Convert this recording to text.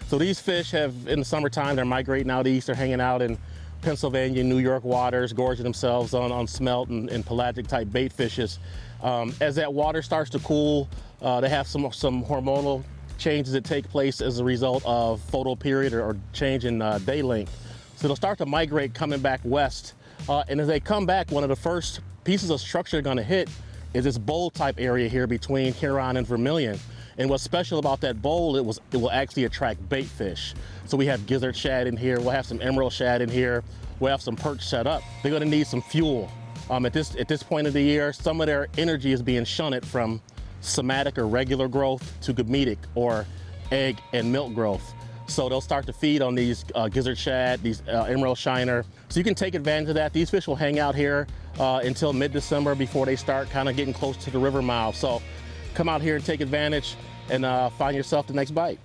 So these fish have, in the summertime, they're migrating out east. They're hanging out in Pennsylvania, New York waters, gorging themselves on smelt and pelagic type bait fishes. As that water starts to cool, they have some hormonal changes that take place as a result of photoperiod or change in day length. So they'll start to migrate coming back west. And as they come back, one of the first pieces of structure they're going to hit is this bowl type area here between Huron and Vermilion. And what's special about that bowl, it will actually attract bait fish. So we have gizzard shad in here, we'll have some emerald shad in here, we'll have some perch set up. They're gonna need some fuel. At this point of the year, some of their energy is being shunted from somatic or regular growth to gametic or egg and milk growth. So they'll start to feed on these gizzard shad, these emerald shiner. So you can take advantage of that. These fish will hang out here until mid-December before they start kind of getting close to the river mouth. So come out here and take advantage and find yourself the next bite.